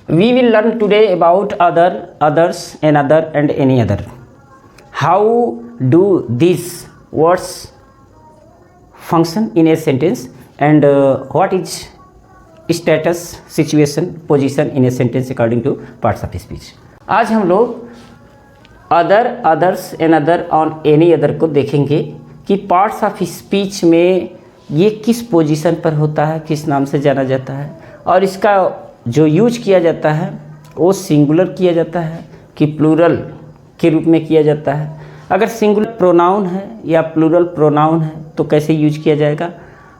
We will learn today about other, others, another and any other. How do these words function in a sentence and what is status, situation, position in a sentence according to parts of speech. आज हम लोग other, others, another और any other को देखेंगे कि parts of speech में ये किस पोजीशन पर होता है, किस नाम से जाना जाता है और इसका जो यूज किया जाता है वो सिंगुलर किया जाता है कि प्लूरल के रूप में किया जाता है। अगर सिंगुलर प्रोनाउन है या प्लूरल प्रोनाउन है तो कैसे यूज किया जाएगा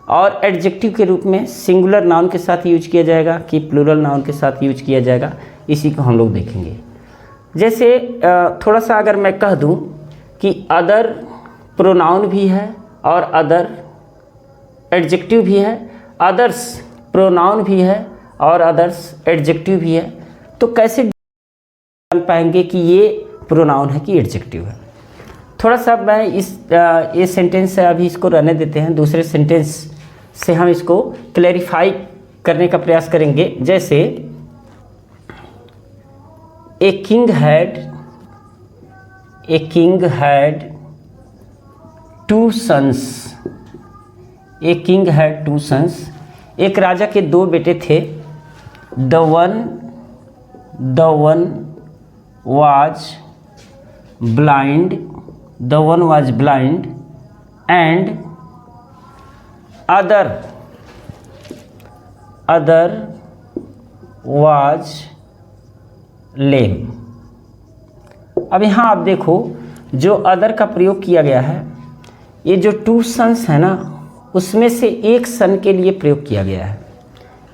और एडजेक्टिव के रूप में सिंगुलर नाउन के साथ यूज किया जाएगा कि प्लूरल नाउन के साथ यूज किया जाएगा, इसी को हम लोग देखेंगे। जैसे थोड़ा सा अगर मैं कह दूं कि अदर प्रोनाउन भी है और अदर एडजेक्टिव भी है, अदर्स प्रोनाउन भी है और अदर्स एडजेक्टिव भी है, तो कैसे जान पाएंगे कि ये प्रोनाउन है कि एडजेक्टिव है। थोड़ा सा मैं ये सेंटेंस से अभी इसको रहने देते हैं, दूसरे सेंटेंस से हम इसको क्लैरिफाई करने का प्रयास करेंगे। जैसे a king had two sons. A king had two sons, एक राजा के दो बेटे थे। The one was blind and other was lame. अब यहाँ आप देखो जो अदर का प्रयोग किया गया है, ये जो टू सन्स है ना उसमें से एक सन के लिए प्रयोग किया गया है,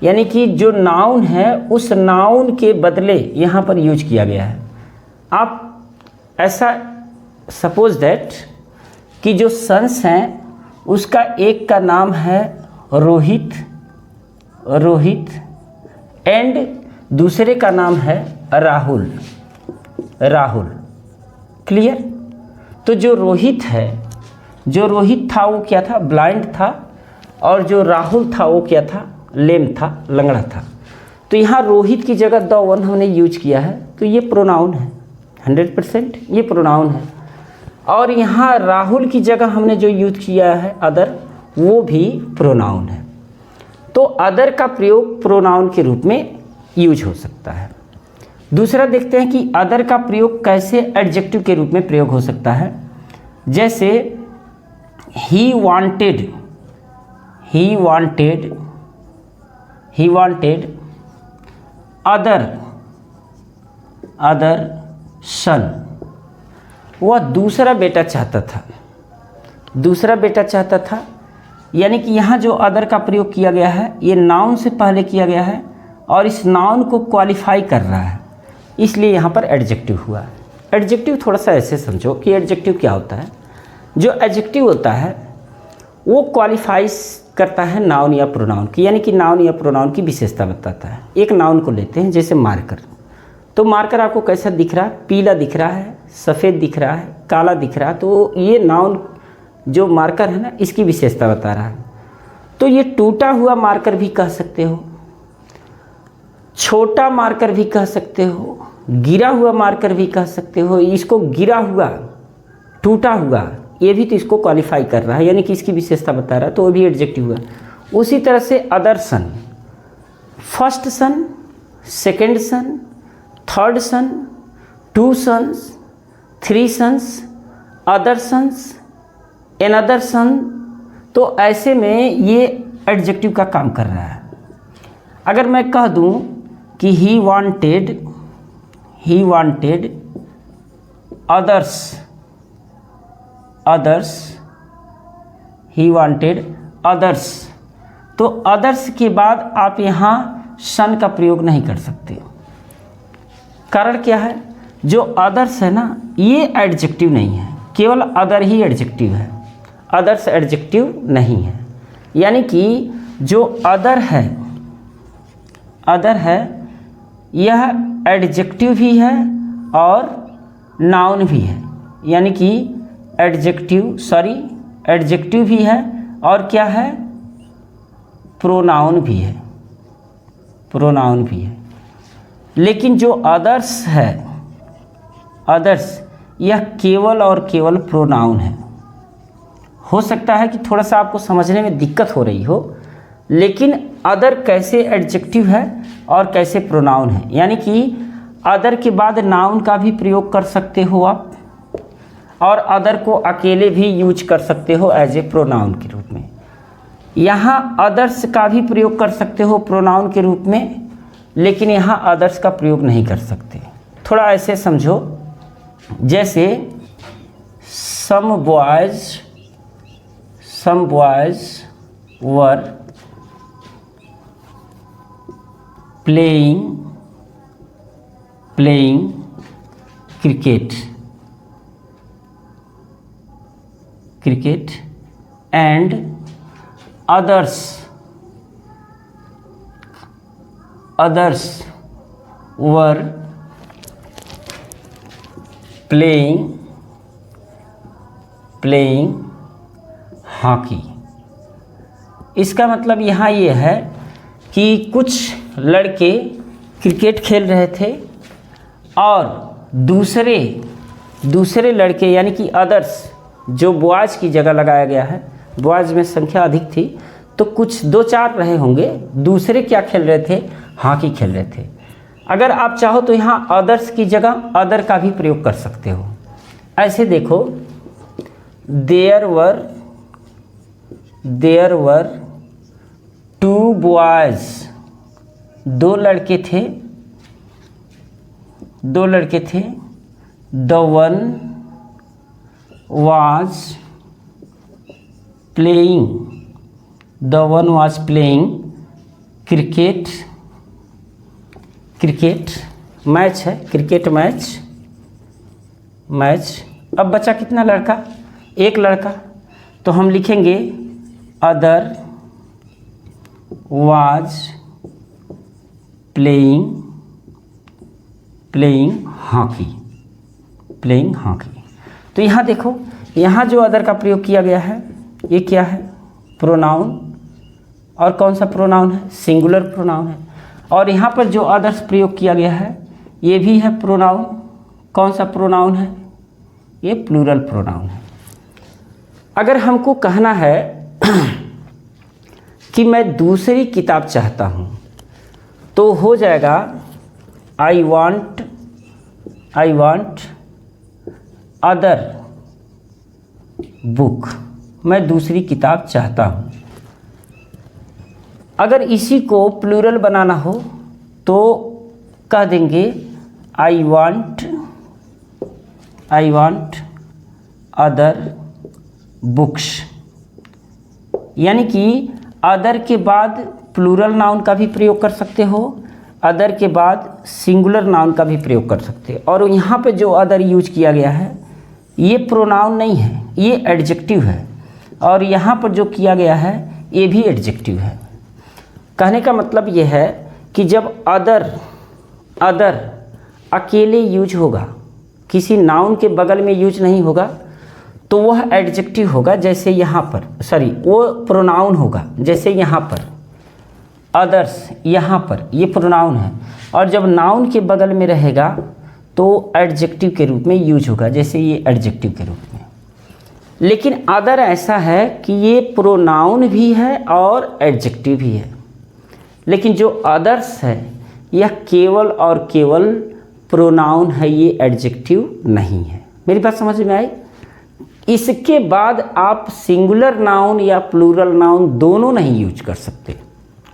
यानी कि जो नाउन है उस नाउन के बदले यहाँ पर यूज किया गया है। आप ऐसा सपोज दैट कि जो सन्स हैं उसका एक का नाम है रोहित एंड दूसरे का नाम है राहुल। क्लियर? तो जो रोहित था वो क्या था? ब्लाइंड था, और जो राहुल था वो क्या था? लेम था, लंगड़ा था। तो यहाँ रोहित की जगह द वन हमने यूज किया है, तो ये प्रोनाउन है, 100% ये प्रोनाउन है। और यहाँ राहुल की जगह हमने जो यूज किया है अदर, वो भी प्रोनाउन है। तो अदर का प्रयोग प्रोनाउन के रूप में यूज हो सकता है। दूसरा देखते हैं कि अदर का प्रयोग कैसे एडजेक्टिव के रूप में प्रयोग हो सकता है। जैसे he wanted other son। वह दूसरा बेटा चाहता था, यानी कि यहाँ जो अदर का प्रयोग किया गया है ये नाउन से पहले किया गया है और इस नाउन को क्वालिफाई कर रहा है, इसलिए यहाँ पर एडजेक्टिव हुआ। एडजेक्टिव थोड़ा सा ऐसे समझो कि एडजेक्टिव क्या होता है। जो एडजेक्टिव होता है वो क्वालिफाइज करता है नाउन या प्रोनाउन की, यानी कि नाउन या प्रोनाउन की विशेषता बताता है। एक नाउन को लेते हैं जैसे मार्कर, तो मार्कर आपको कैसा दिख रहा है? पीला दिख रहा है, सफ़ेद दिख रहा है, काला दिख रहा है, तो ये नाउन जो मार्कर है ना इसकी विशेषता बता रहा है। तो ये टूटा हुआ मार्कर भी कह सकते हो, छोटा मार्कर भी कह सकते हो, गिरा हुआ मार्कर भी कह सकते हो। इसको गिरा हुआ, टूटा हुआ, ये भी तो इसको क्वालिफाई कर रहा है, यानी कि इसकी विशेषता बता रहा है, तो वो भी एडजेक्टिव हुआ। उसी तरह से other son, first son, second son, third son, two sons, three sons, other sons, another son, तो ऐसे में ये एडजेक्टिव का काम कर रहा है। अगर मैं कह दूं कि ही वांटेड अदर्स, तो अदर्स के बाद आप यहाँ सन का प्रयोग नहीं कर सकते। कारण क्या है? जो अदर्स है ना ये एडजेक्टिव नहीं है, केवल अदर ही एडजेक्टिव है, अदर्स एडजेक्टिव नहीं है। यानी कि जो अदर है यह एडजेक्टिव भी है और नाउन भी है, यानी कि एडजेक्टिव भी है और क्या है? प्रोनाउन भी है। लेकिन जो अदर्स है, अदर्स, यह केवल और केवल प्रोनाउन है। हो सकता है कि थोड़ा सा आपको समझने में दिक्कत हो रही हो, लेकिन अदर कैसे एडजेक्टिव है और कैसे प्रोनाउन है, यानी कि अदर के बाद नाउन का भी प्रयोग कर सकते हो आप, और अदर को अकेले भी यूज कर सकते हो एज ए प्रोनाउन के रूप में। यहाँ अदर्स का भी प्रयोग कर सकते हो प्रोनाउन के रूप में, लेकिन यहाँ अदर्स का प्रयोग नहीं कर सकते। थोड़ा ऐसे समझो, जैसे some boys were playing cricket and others were playing hockey। इसका मतलब यहाँ ये है कि कुछ लड़के क्रिकेट खेल रहे थे और दूसरे लड़के यानी कि अदर्स, जो बॉयज़ की जगह लगाया गया है, बॉयज़ में संख्या अधिक थी तो कुछ 2-4 रहे होंगे, दूसरे क्या खेल रहे थे, हॉकी खेल रहे थे। अगर आप चाहो तो यहाँ अदर्स की जगह अदर का भी प्रयोग कर सकते हो। ऐसे देखो, देयर वर 2 बॉयज़, 2 लड़के थे, the one was playing cricket match है, क्रिकेट मैच। अब बचा कितना लड़का, एक लड़का, तो हम लिखेंगे अदर was playing hockey। तो यहाँ देखो, यहाँ जो अदर का प्रयोग किया गया है ये क्या है, प्रोनाउन। और कौन सा प्रोनाउन है, सिंगुलर प्रोनाउन है। और यहाँ पर जो अदर्स प्रयोग किया गया है ये भी है प्रोनाउन। कौन सा प्रोनाउन है, ये प्लूरल प्रोनाउन है। अगर हमको कहना है कि मैं दूसरी किताब चाहता हूँ तो हो जाएगा आई वांट अदर बुक, मैं दूसरी किताब चाहता हूँ। अगर इसी को प्लूरल बनाना हो तो कह देंगे आई वांट अदर बुक्स, यानी कि अदर के बाद प्लूरल नाउन का भी प्रयोग कर सकते हो, अदर के बाद सिंगुलर नाउन का भी प्रयोग कर सकते हो। और यहाँ पे जो अदर यूज किया गया है ये प्रोनाउन नहीं है, ये एडजेक्टिव है। और यहाँ पर जो किया गया है ये भी एडजेक्टिव है। कहने का मतलब ये है कि जब अदर अकेले यूज होगा, किसी नाउन के बगल में यूज नहीं होगा, तो वह एडजेक्टिव होगा। जैसे यहाँ पर वो प्रोनाउन होगा। जैसे यहाँ पर अदर्स, यहाँ पर ये प्रोनाउन है, और जब नाउन के बगल में रहेगा तो एडजेक्टिव के रूप में यूज होगा। जैसे ये एडजेक्टिव के रूप में। लेकिन अदर ऐसा है कि ये प्रोनाउन भी है और एडजेक्टिव भी है। लेकिन जो अदर्स है यह केवल और केवल प्रोनाउन है, ये एडजेक्टिव नहीं है। मेरी बात समझ में आई? इसके बाद आप सिंगुलर नाउन या प्लूरल नाउन दोनों नहीं यूज कर सकते।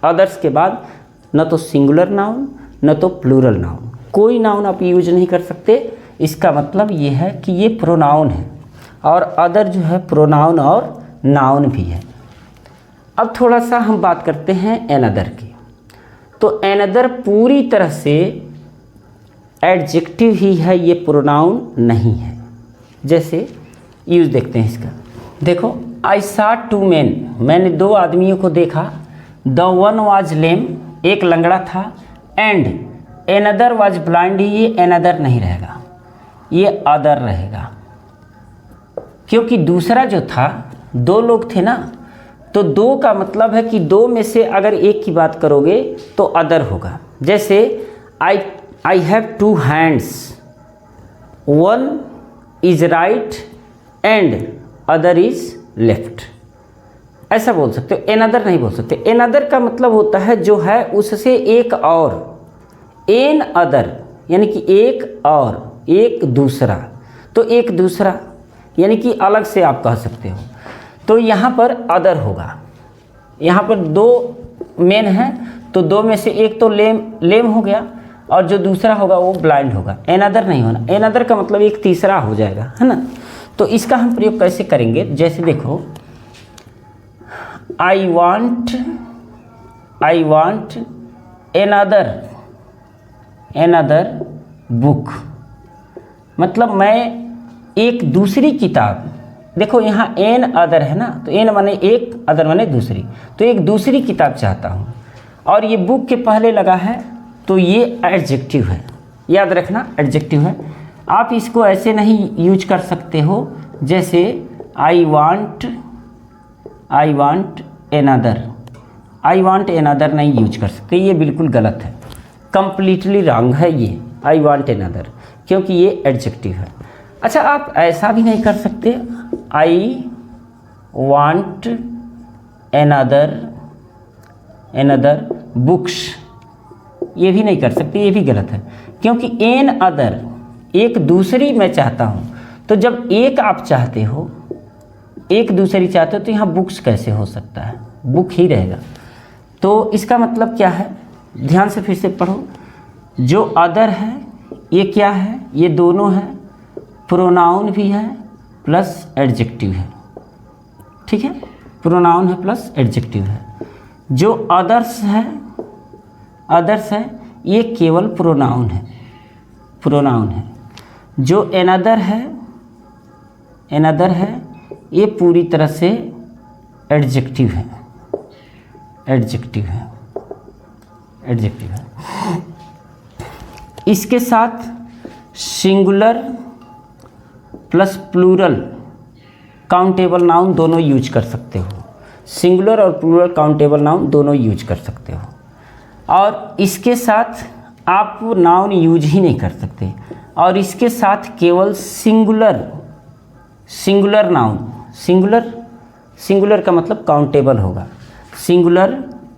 अदर्स के बाद न तो सिंगुलर नाउन न तो प्लूरल नाउन, कोई नाउन आप यूज नहीं कर सकते। इसका मतलब ये है कि ये प्रोनाउन है, और अदर जो है प्रोनाउन और नाउन भी है। अब थोड़ा सा हम बात करते हैं एनदर की। तो एनदर पूरी तरह से एडजेक्टिव ही है, ये प्रोनाउन नहीं है। जैसे यूज देखते हैं इसका। देखो, आई सॉ 2 men, मैंने 2 आदमियों को देखा। द वन वाज लेम, एक लंगड़ा था, एंड एनदर वाज ब्लाइंड, ये एनदर नहीं रहेगा, ये अदर रहेगा। क्योंकि दूसरा जो था, 2 लोग थे ना, तो 2 का मतलब है कि 2 में से अगर एक की बात करोगे तो अदर होगा। जैसे I have two hands, one is right and other is left, ऐसा बोल सकते हो। एन अदर नहीं बोल सकते। एन अदर का मतलब होता है जो है उससे एक और, एन अदर यानी कि एक और, एक दूसरा, तो एक दूसरा यानी कि अलग से आप कह सकते हो। तो यहाँ पर अदर होगा, यहाँ पर दो मेन हैं तो दो में से एक तो लेम हो गया और जो दूसरा होगा वो ब्लाइंड होगा। एन अदर नहीं होना, एन अदर का मतलब एक तीसरा हो जाएगा, है ना। तो इसका हम प्रयोग कैसे करेंगे, जैसे देखो I want an other book, मतलब मैं एक दूसरी किताब, देखो यहाँ एन अदर है ना, तो एन माने एक, अदर माने दूसरी, तो एक दूसरी किताब चाहता हूँ और ये बुक के पहले लगा है तो ये एडजेक्टिव है, याद रखना एडजेक्टिव है। आप इसको ऐसे नहीं यूज कर सकते हो जैसे आई वांट एन अदर नहीं यूज कर सकते, ये बिल्कुल गलत है, कंप्लीटली रॉन्ग है ये आई वांट एन अदर, क्योंकि ये एडजेक्टिव है। अच्छा, आप ऐसा भी नहीं कर सकते I want an other books, ये भी नहीं कर सकते, ये भी गलत है, क्योंकि एन अदर एक दूसरी मैं चाहता हूँ, तो जब एक आप चाहते हो, एक दूसरी चाहते हो, तो यहाँ बुक्स कैसे हो सकता है, बुक ही रहेगा। तो इसका मतलब क्या है, ध्यान से फिर से पढ़ो, जो अदर है ये क्या है, ये दोनों है, प्रोनाउन भी है प्लस एडजेक्टिव है, ठीक है, प्रोनाउन है प्लस एडजेक्टिव है। जो अदर्स है ये केवल प्रोनाउन है। जो एनदर है ये पूरी तरह से एडजेक्टिव है। इसके साथ singular plus plural countable noun दोनों यूज कर सकते हो, सिंगुलर और प्लूरल काउंटेबल नाउन दोनों यूज कर सकते हो। और इसके साथ आप नाउन यूज ही नहीं कर सकते, और इसके साथ केवल सिंगुलर नाउन, सिंगुलर का मतलब काउंटेबल होगा, सिंगुलर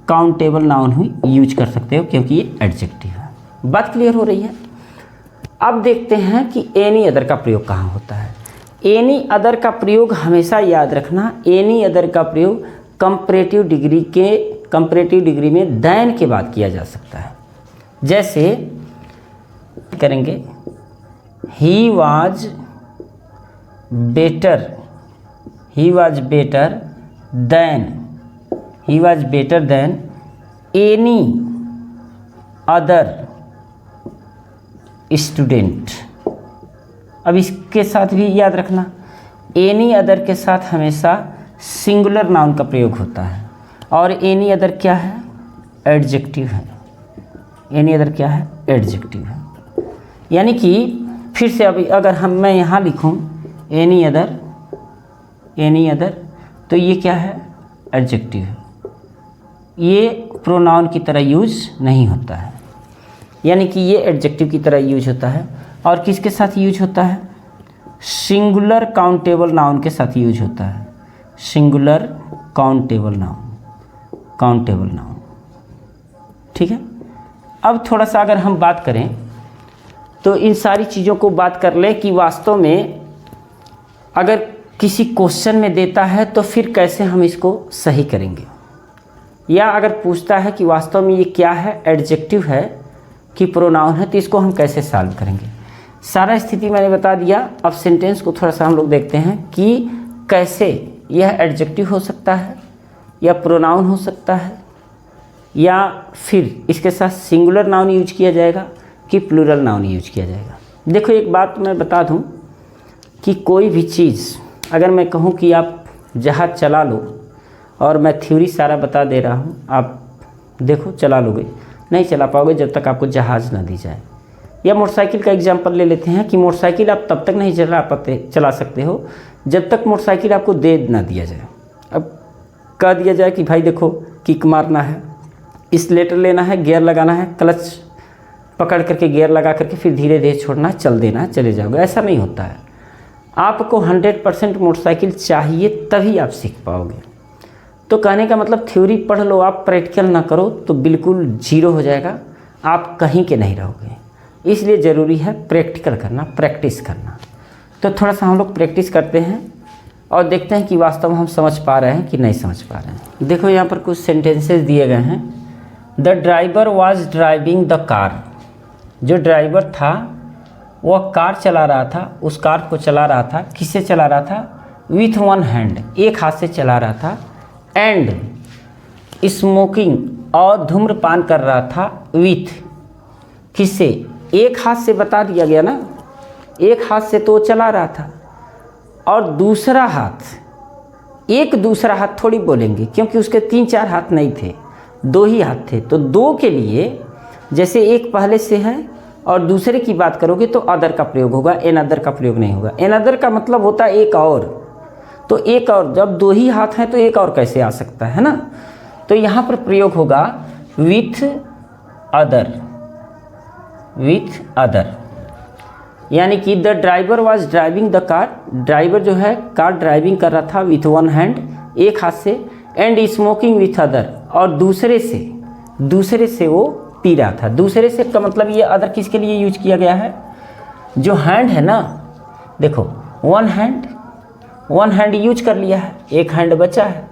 काउंटेबल नाउन ही यूज कर सकते हो, क्योंकि ये एडजेक्टिव है। बात क्लियर हो रही है। अब देखते हैं कि एनी अदर का प्रयोग कहाँ होता है। एनी अदर का प्रयोग हमेशा याद रखना, एनी अदर का प्रयोग कंपैरेटिव डिग्री में देन के बाद किया जा सकता है। जैसे करेंगे he was better than any other student. अब इसके साथ भी याद रखना, एनी अदर के साथ हमेशा सिंगुलर नाउन का प्रयोग होता है, और एनी अदर क्या है, एडजेक्टिव है। एनी अदर क्या है, एडजेक्टिव है। यानी कि फिर से अभी अगर मैं यहाँ लिखूँ एनी अदर, तो ये क्या है, एडजेक्टिव है, ये प्रोनाउन की तरह यूज नहीं होता है, यानी कि ये एडजेक्टिव की तरह यूज होता है। और किसके साथ यूज होता है, सिंगुलर काउंटेबल नाउन के साथ यूज होता है, सिंगुलर काउंटेबल नाउन, ठीक है। अब थोड़ा सा अगर हम बात करें तो इन सारी चीज़ों को बात कर लें कि वास्तव में अगर किसी क्वेश्चन में देता है तो फिर कैसे हम इसको सही करेंगे, या अगर पूछता है कि वास्तव में ये क्या है, एडजेक्टिव है कि प्रोनाउन है, तो इसको हम कैसे सॉल्व करेंगे। सारा स्थिति मैंने बता दिया। अब सेंटेंस को थोड़ा सा हम लोग देखते हैं कि कैसे यह एडजेक्टिव हो सकता है, या प्रोनाउन हो सकता है, या फिर इसके साथ सिंगुलर नाउन यूज किया जाएगा कि प्लूरल नाउन यूज किया जाएगा। देखो, एक बात मैं बता दूं कि कोई भी चीज़ अगर मैं कहूं कि आप जहाज़ चला लो, और मैं थ्योरी सारा बता दे रहा हूं, आप देखो चला लोगे, नहीं चला पाओगे जब तक आपको जहाज़ ना दी जाए। या मोटरसाइकिल का एग्जांपल ले लेते हैं कि मोटरसाइकिल आप तब तक नहीं चला सकते हो जब तक मोटरसाइकिल आपको दे ना दिया जाए। अब कह दिया जाए कि भाई देखो किक मारना है, एक्सीलरेटर लेना है, गियर लगाना है, क्लच पकड़ करके गियर लगा करके फिर धीरे धीरे छोड़ना, चल देना, चले जाओगे, ऐसा नहीं होता है। आपको 100% मोटरसाइकिल चाहिए तभी आप सीख पाओगे। तो कहने का मतलब थ्योरी पढ़ लो आप, प्रैक्टिकल ना करो तो बिल्कुल जीरो हो जाएगा, आप कहीं के नहीं रहोगे। इसलिए ज़रूरी है प्रैक्टिकल करना, प्रैक्टिस करना। तो थोड़ा सा हम लोग प्रैक्टिस करते हैं और देखते हैं कि वास्तव में हम समझ पा रहे हैं कि नहीं समझ पा रहे हैं। देखो यहाँ पर कुछ सेंटेंसेस दिए गए हैं। The driver was driving the car. जो ड्राइवर था वह कार चला रहा था, उस कार को चला रहा था, किससे चला रहा था? विथ वन हैंड, एक हाथ से चला रहा था। एंड स्मोकिंग, और धूम्रपान कर रहा था। विथ, किससे? एक हाथ से, बता दिया गया ना, एक हाथ से तो चला रहा था। और दूसरा हाथ, एक दूसरा हाथ थोड़ी बोलेंगे क्योंकि उसके 3-4 हाथ नहीं थे, 2 ही हाथ थे। तो 2 के लिए जैसे एक पहले से है और दूसरे की बात करोगे तो अदर का प्रयोग होगा, एन अदर का प्रयोग नहीं होगा। एन अदर का मतलब होता है एक और, तो एक और, जब 2 ही हाथ हैं तो एक और कैसे आ सकता है ना। तो यहाँ पर प्रयोग होगा विथ अदर, विथ अदर, यानी कि the driver was driving the car. Driver जो है कार ड्राइविंग कर रहा था विथ वन हैंड, एक हाथ से। एंड स्मोकिंग विथ अदर, और दूसरे से वो पी रहा था। दूसरे से का मतलब ये अदर किसके लिए यूज किया गया है? जो हैंड है ना, देखो वन हैंड यूज कर लिया है, एक हैंड बचा है।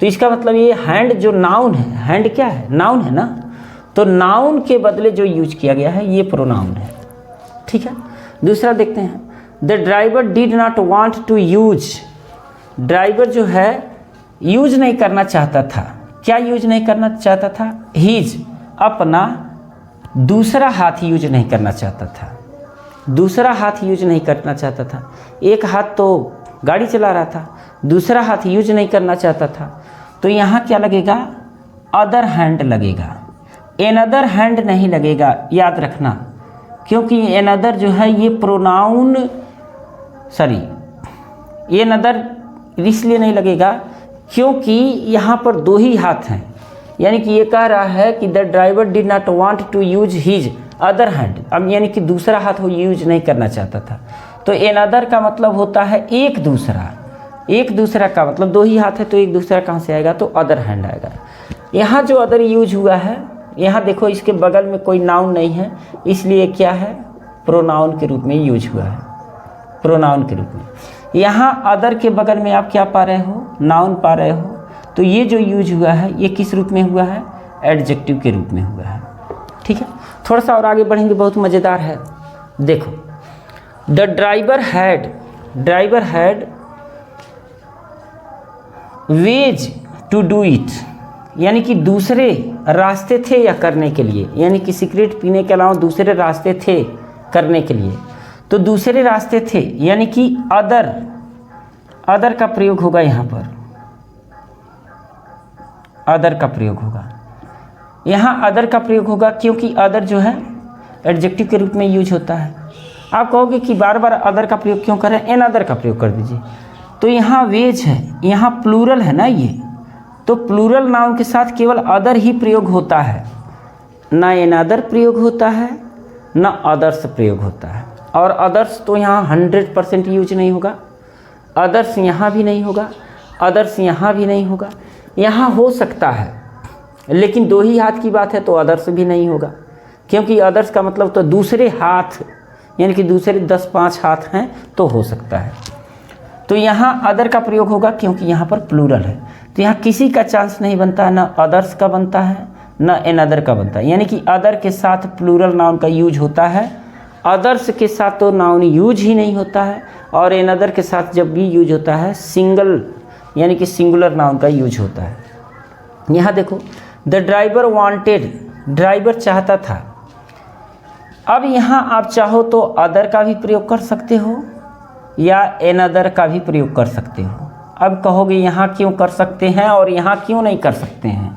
तो इसका मतलब ये हैंड जो नाउन है, हैंड क्या है? नाउन है ना। तो नाउन के बदले जो यूज किया गया है ये प्रोनाउन है, ठीक है। दूसरा देखते हैं, the driver did not want to use. Driver जो है यूज नहीं करना चाहता था। क्या यूज नहीं करना चाहता था? हीज, अपना दूसरा हाथ यूज नहीं करना चाहता था। दूसरा हाथ यूज नहीं करना चाहता था। एक हाथ तो गाड़ी चला रहा था, दूसरा हाथ यूज नहीं करना चाहता था। तो यहाँ क्या लगेगा? अदर हैंड लगेगा, एन अदर हैंड नहीं लगेगा, याद रखना। क्योंकि एन अदर जो है ये प्रोनाउन, एन अदर इसलिए नहीं लगेगा क्योंकि यहाँ पर 2 ही हाथ हैं। यानी कि ये कह रहा है कि the driver did not want to use his other hand. अब यानी कि दूसरा हाथ वो यूज नहीं करना चाहता था। तो एन अदर का मतलब होता है एक दूसरा। एक दूसरा का मतलब 2 ही हाथ है, तो एक दूसरा कहाँ से आएगा? तो अदर हैंड आएगा। यहाँ जो अदर यूज हुआ है, यहाँ देखो इसके बगल में कोई नाउन नहीं है, इसलिए क्या है? प्रोनाउन के रूप में यूज हुआ है, प्रोनाउन के रूप में। यहाँ अदर के बगल में आप क्या पा रहे हो? नाउन पा रहे हो। तो ये जो यूज हुआ है ये किस रूप में हुआ है? एडजेक्टिव के रूप में हुआ है, ठीक है। थोड़ा सा और आगे बढ़ेंगे, बहुत मज़ेदार है। देखो, the driver had ways to do it, यानी कि दूसरे रास्ते थे या करने के लिए, यानी कि सिगरेट पीने के अलावा दूसरे रास्ते थे करने के लिए। तो दूसरे रास्ते थे यानी कि अदर का प्रयोग होगा। यहाँ पर अदर का प्रयोग होगा, यहाँ अदर का प्रयोग होगा क्योंकि अदर जो है एडजेक्टिव के रूप में यूज होता है। आप कहोगे कि बार बार अदर का प्रयोग क्यों करें? एन अदर का प्रयोग कर दीजिए। तो यहाँ वेज है, यहाँ प्लूरल है ना ये, तो प्लूरल नाउन के साथ केवल अदर ही प्रयोग होता है, ना एन अदर प्रयोग होता है, ना अदर्स प्रयोग होता है। और अदर्स तो यहाँ 100% यूज नहीं होगा, अदर्स यहाँ भी नहीं होगा, अदर्स यहाँ भी नहीं होगा। यहाँ हो सकता है लेकिन 2 ही हाथ की बात है तो अदर्स भी नहीं होगा, क्योंकि अदर्स का मतलब तो दूसरे हाथ, यानी कि दूसरे 10-5 हाथ हैं तो हो सकता है। तो यहाँ अदर का प्रयोग होगा क्योंकि यहाँ पर प्लूरल है। तो यहाँ किसी का चांस नहीं बनता है, ना अदर्स का बनता है ना एन अदर का बनता है। यानी कि अदर के साथ प्लूरल नाउन का यूज होता है, अदर्स के साथ तो नाउन यूज ही नहीं होता है, और एन अदर के साथ जब भी यूज होता है सिंगल यानी कि सिंगुलर नाउन का यूज होता है। यहाँ देखो, द ड्राइवर वांटेड, ड्राइवर चाहता था। अब यहाँ आप चाहो तो अदर का भी प्रयोग कर सकते हो या एन अदर का भी प्रयोग कर सकते हो। अब कहोगे यहाँ क्यों कर सकते हैं और यहाँ क्यों नहीं कर सकते हैं?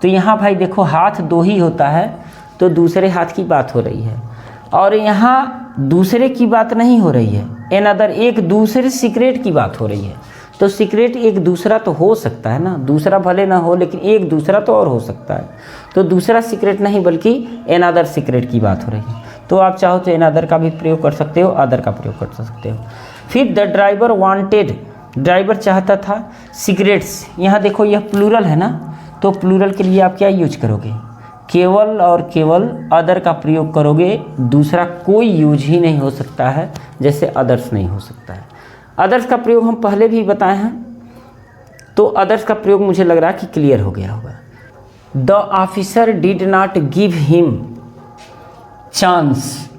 तो यहाँ भाई देखो, हाथ 2 ही होता है तो दूसरे हाथ की बात हो रही है, और यहाँ दूसरे की बात नहीं हो रही है, एन अदर एक दूसरे सिगरेट की बात हो रही है। तो सीक्रेट एक दूसरा तो हो सकता है ना, दूसरा भले ना हो लेकिन एक दूसरा तो और हो सकता है। तो दूसरा सीक्रेट नहीं बल्कि अनदर सीक्रेट की बात हो रही है। तो आप चाहो तो अनदर का भी प्रयोग कर सकते हो, अदर का प्रयोग कर सकते हो। फिर द ड्राइवर वांटेड, ड्राइवर चाहता था सिगरेट्स। यहाँ देखो यह प्लूरल है ना, तो प्लूरल के लिए आप क्या यूज करोगे, केवल और केवल अदर का प्रयोग करोगे, दूसरा कोई यूज ही नहीं हो सकता है, जैसे अदर्स नहीं हो सकता है। अदर्स का प्रयोग हम पहले भी बताए हैं, तो अदर्स का प्रयोग मुझे लग रहा है कि क्लियर हो गया होगा। The officer did not give him chance,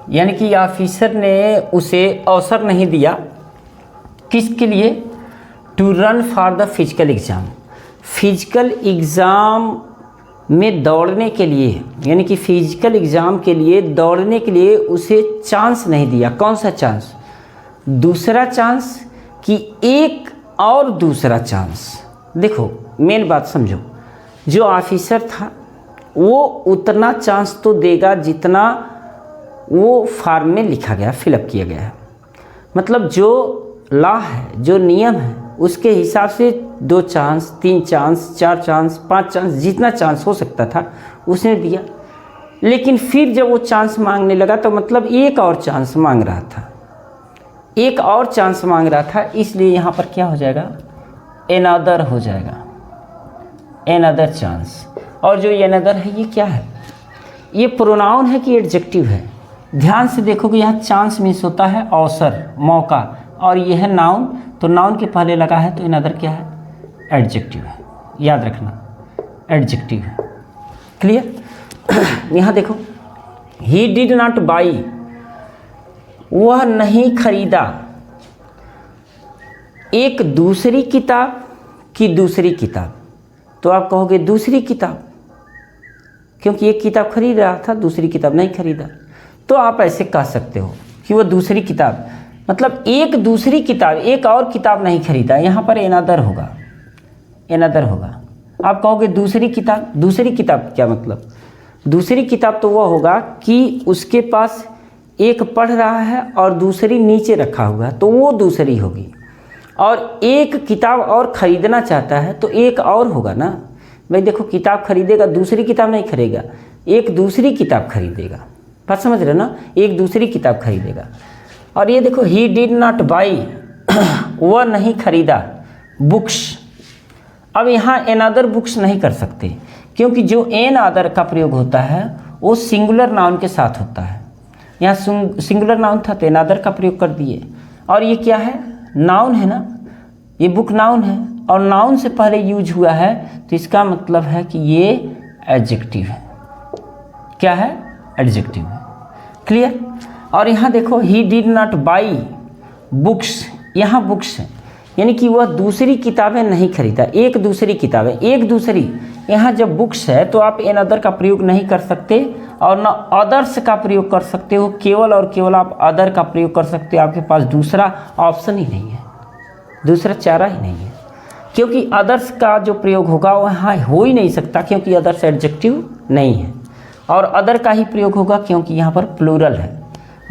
यानी कि ऑफिसर ने उसे अवसर नहीं दिया, किसके लिए, to run for the physical exam, physical exam में दौड़ने के लिए, यानी कि फिजिकल एग्ज़ाम के लिए दौड़ने के लिए उसे चांस नहीं दिया। कौन सा चांस, दूसरा चांस कि एक और दूसरा चांस। देखो मेन बात समझो, जो ऑफिसर था वो उतना चांस तो देगा जितना वो फॉर्म में लिखा गया, फिलअप किया गया है। मतलब जो लॉ है, जो नियम है, उसके हिसाब से 2 चांस, 3 चांस, 4 चांस, 5 चांस, जितना चांस हो सकता था उसने दिया। लेकिन फिर जब वो चांस मांगने लगा तो मतलब एक और चांस मांग रहा था, एक और चांस मांग रहा था, इसलिए यहाँ पर क्या हो जाएगा, अनदर हो जाएगा, अनदर चांस। और जो ये अनदर है ये क्या है, ये प्रोनाउन है कि एडजेक्टिव है। ध्यान से देखोगे यहाँ चांस मीन्स होता है अवसर, मौका, और यह है नाउन, तो नाउन के पहले लगा है तो अनदर क्या है, एडजेक्टिव है, याद रखना एडजेक्टिव है। क्लियर। यहाँ देखो, ही डिड नॉट बाई, वह नहीं खरीदा एक दूसरी किताब की दूसरी किताब। तो आप कहोगे दूसरी किताब, क्योंकि एक किताब खरीद रहा था, दूसरी किताब नहीं खरीदा। तो आप ऐसे कह सकते हो कि वह दूसरी किताब, मतलब एक दूसरी किताब, एक और किताब नहीं खरीदा, यहाँ पर अनदर होगा, अनदर होगा। आप कहोगे दूसरी किताब, दूसरी किताब क्या मतलब, दूसरी किताब तो वह होगा कि उसके पास एक पढ़ रहा है और दूसरी नीचे रखा हुआ है, तो वो दूसरी होगी। और एक किताब और ख़रीदना चाहता है तो एक और होगा ना भाई। देखो किताब खरीदेगा, दूसरी किताब नहीं खरीदेगा, एक दूसरी किताब खरीदेगा। बात समझ रहे हो ना, एक दूसरी किताब खरीदेगा। और ये देखो, ही डिड नॉट बाई, वह नहीं खरीदा बुक्स। अब यहाँ अनदर बुक्स नहीं कर सकते, क्योंकि जो एन अदर का प्रयोग होता है वो सिंगुलर नाउन के साथ होता है। यहाँ सिंगुलर नाउन था तो अनदर का प्रयोग कर दिए। और ये क्या है, नाउन है ना, ये बुक नाउन है और नाउन से पहले यूज हुआ है, तो इसका मतलब है कि ये एडजेक्टिव है। क्या है, एडजेक्टिव है। क्लियर। और यहाँ देखो, he did not by books, यहाँ बुक्स है, यानी कि वह दूसरी किताबें नहीं खरीदा, एक दूसरी किताबें, एक दूसरी। यहाँ जब बुक्स है तो आप अनदर का प्रयोग नहीं कर सकते और न अदर्स का प्रयोग कर सकते हो, केवल और केवल आप अदर का प्रयोग कर सकते हो। आपके पास दूसरा ऑप्शन ही नहीं है, दूसरा चारा ही नहीं है, क्योंकि अदर्स का जो प्रयोग होगा वहाँ हो ही नहीं सकता, क्योंकि अदर्स एडजेक्टिव नहीं है। और अदर का ही प्रयोग होगा क्योंकि यहाँ पर प्लूरल है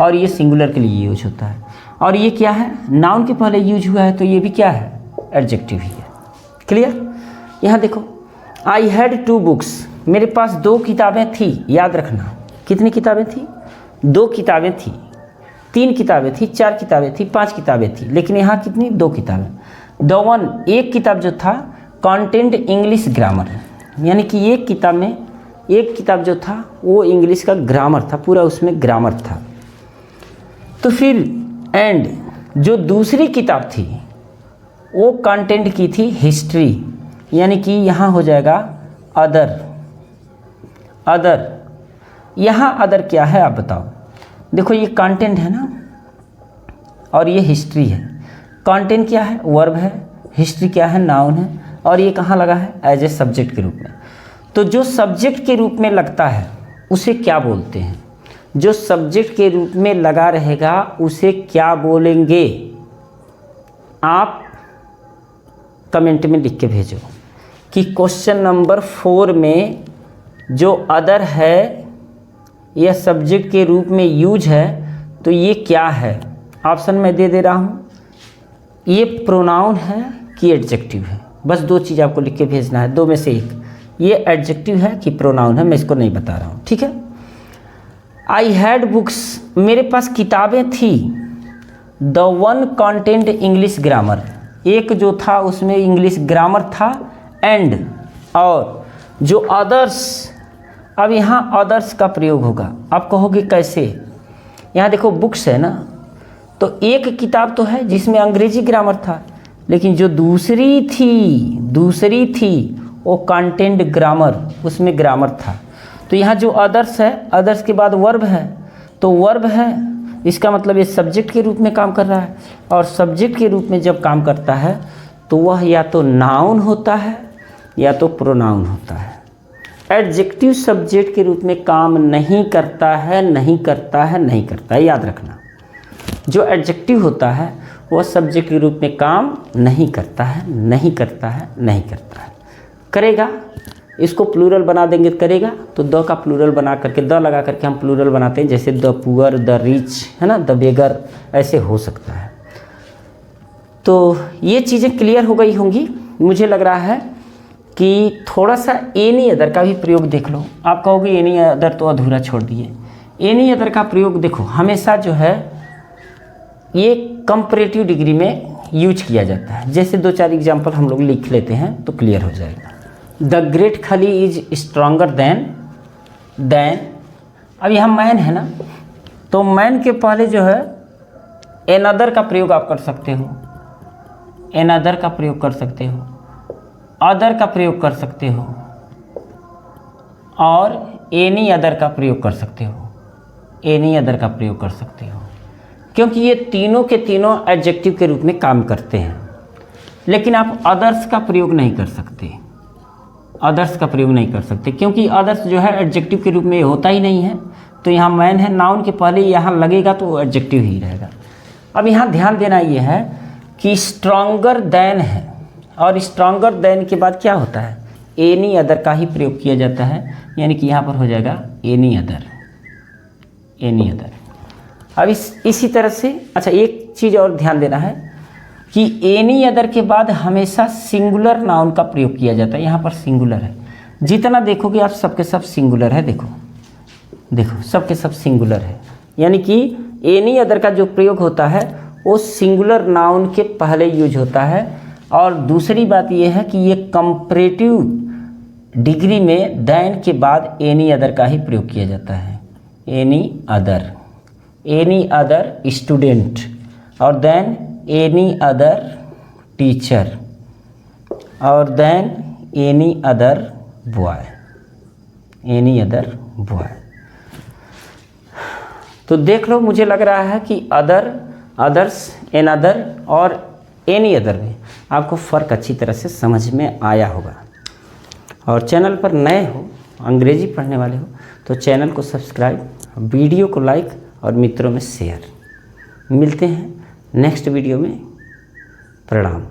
और ये सिंगुलर के लिए यूज होता है। और ये क्या है, नाउन के पहले यूज हुआ है, तो ये भी क्या है, एडजेक्टिव ही है। क्लियर। यहाँ देखो, आई हैड 2 बुक्स, मेरे पास 2 किताबें थी। याद रखना, कितनी किताबें थी, 2 किताबें थी, 3 किताबें थी, 4 किताबें थी, 5 किताबें थी, लेकिन यहाँ कितनी, 2 किताबें। द वन, एक किताब जो था, कंटेंट इंग्लिश ग्रामर, यानी कि एक किताब में, एक किताब जो था वो इंग्लिश का ग्रामर था, पूरा उसमें ग्रामर था। तो फिर एंड, जो दूसरी किताब थी वो कंटेंट की थी हिस्ट्री, यानी कि यहाँ हो जाएगा अदर। अदर, यहाँ अदर क्या है आप बताओ। देखो ये कंटेंट है ना और ये हिस्ट्री है। कंटेंट क्या है, वर्ब है, हिस्ट्री क्या है, नाउन है, और ये कहाँ लगा है, एज ए सब्जेक्ट के रूप में। तो जो सब्जेक्ट के रूप में लगता है उसे क्या बोलते हैं, जो सब्जेक्ट के रूप में लगा रहेगा उसे क्या बोलेंगे, आप कमेंट में लिख के भेजो कि क्वेश्चन नंबर 4 में जो अदर है यह सब्जेक्ट के रूप में यूज है, तो ये क्या है। ऑप्शन मैं दे रहा हूँ, ये प्रोनाउन है कि एडजेक्टिव है, बस दो चीज़ आपको लिख के भेजना है, दो में से एक, ये एडजेक्टिव है कि प्रोनाउन है, मैं इसको नहीं बता रहा हूँ, ठीक है। आई हैड बुक्स, मेरे पास किताबें थी। The one content English grammar, एक जो था उसमें इंग्लिश ग्रामर था। एंड, और जो अदर्स, अब यहाँ अदर्स का प्रयोग होगा। आप कहोगे कैसे, यहाँ देखो बुक्स है ना, तो एक किताब तो है जिसमें अंग्रेजी ग्रामर था, लेकिन जो दूसरी थी वो कंटेंट ग्रामर, उसमें ग्रामर था। तो यहाँ जो अदर्स है, अदर्स के बाद वर्ब है, तो वर्ब है, इसका मतलब ये सब्जेक्ट के रूप में काम कर रहा है। और सब्जेक्ट के रूप में जब काम करता है तो वह या तो नाउन होता है या तो प्रोनाउन होता है। एडजेक्टिव सब्जेक्ट के रूप में काम नहीं करता है, नहीं करता है, याद रखना। जो एडजेक्टिव होता है वह सब्जेक्ट के रूप में काम नहीं करता है। करेगा, इसको प्लूरल बना देंगे तो करेगा, तो द का प्लूरल बना करके, द लगा करके हम प्लूरल बनाते हैं, जैसे द पुअर, द रिच, है ना, द बेगर, ऐसे हो सकता है। तो ये चीज़ें क्लियर हो गई होंगी। मुझे लग रहा है कि थोड़ा सा एनी अदर का भी प्रयोग देख लो। आप कहोगे एनी अदर तो अधूरा छोड़ दिए। एनी अदर का प्रयोग देखो, हमेशा जो है ये कंपैरेटिव डिग्री में यूज किया जाता है। जैसे दो चार एग्जाम्पल हम लोग लिख लेते हैं तो क्लियर हो जाएगा। द ग्रेट खली इज स्ट्रॉन्गर देन, अब यहाँ मैन है ना, तो मैन के पहले जो है एन अदर का प्रयोग आप कर सकते हो, एन अदर का प्रयोग कर सकते हो, अदर का प्रयोग कर सकते हो, और एनी अदर का प्रयोग कर सकते हो, एनी अदर का प्रयोग कर सकते हो, क्योंकि ये तीनों के तीनों एडजेक्टिव के रूप में काम करते हैं। लेकिन आप अदर्स का प्रयोग नहीं कर सकते, अदर्स का प्रयोग नहीं कर सकते, क्योंकि अदर्स जो है एडजेक्टिव के रूप में होता ही नहीं है। तो यहाँ मैन है, नाउन के पहले यहाँ लगेगा तो एडजेक्टिव ही रहेगा। अब यहाँ ध्यान देना ये है कि स्ट्रॉन्गर देन है, और स्ट्रॉन्गर देन के बाद क्या होता है, एनी अदर का ही प्रयोग किया जाता है, यानी कि यहाँ पर हो जाएगा एनी अदर, एनी अदर। अब इसी तरह से, अच्छा एक चीज़ और ध्यान देना है कि एनी अदर के बाद हमेशा सिंगुलर नाउन का प्रयोग किया जाता है। यहाँ पर सिंगुलर है, जितना देखोगे आप सबके सब सिंगुलर है। देखो सबके सब सिंगुलर है, यानी कि एनी अदर का जो प्रयोग होता है वो सिंगुलर नाउन के पहले यूज होता है। और दूसरी बात यह है कि ये कंपैरेटिव डिग्री में देन के बाद एनी अदर का ही प्रयोग किया जाता है। एनी अदर स्टूडेंट, और देन एनी अदर टीचर, और देन एनी अदर बॉय, तो देख लो, मुझे लग रहा है कि अदर, अदर्स, एन अदर और एनी अदर में आपको फ़र्क अच्छी तरह से समझ में आया होगा। और चैनल पर नए हो, अंग्रेजी पढ़ने वाले हो, तो चैनल को सब्सक्राइब, वीडियो को लाइक और मित्रों में शेयर। मिलते हैं नेक्स्ट वीडियो में। प्रणाम।